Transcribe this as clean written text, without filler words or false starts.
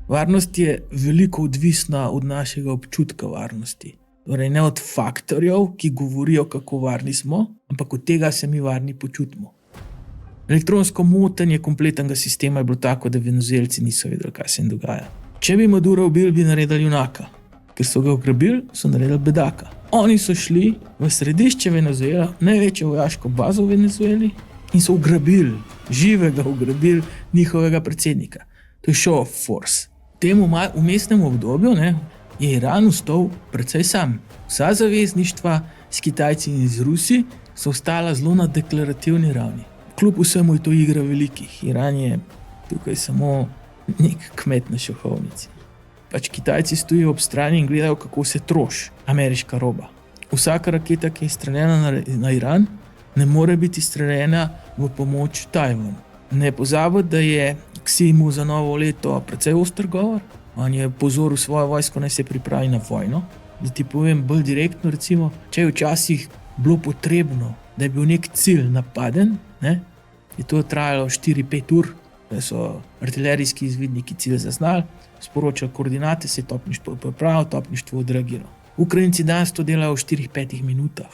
Varnost je veliko odvisna od našega občutka varnosti. Torej ne od faktorjev, ki govorijo, kako varni smo, ampak od tega se mi varni počutimo. Elektronsko motenje kompletnega sistema je bilo tako, da Venezuelci niso vedeli, kaj se jim dogaja. Če bi Madura ubili, bi naredili junaka. Ker so ga ugrabili, so naredili bedaka. Oni so šli v središče Venezuela, največjo vojaško bazo v Venezueli, in so ugrabili, živega ugrabili njihovega predsednika. To je show of force. V tem vmesnem obdobju je Iran ostal precej sam. Vsa zavezništva s Kitajci in z Rusi so ostala zelo na deklarativni ravni. Kljub vsemu je to igra velikih. Iran je tukaj samo nek kmet na šahovnici. Kitajci stojijo ob strani in gledajo, kako se troši ameriška roba. Vsaka raketa, ki je streljena na Iran, ne more biti streljena v pomoč Tajvanu. Ne pozabiti, da je Xi mu za novo leto precej oster govor. On je pozoril svojo vojsko, naj se pripravi na vojno. Da ti povem bolj direktno, recimo, če je včasih bilo potrebno, da je bil nek cilj napaden, je to trajalo 4-5 ur, da so artilerijski izvidniki cilj zaznali, sporočali koordinate, se je topništvo pripravilo, topništvo odreagiralo. Ukrajinci danes to delajo v 4-5 minutah.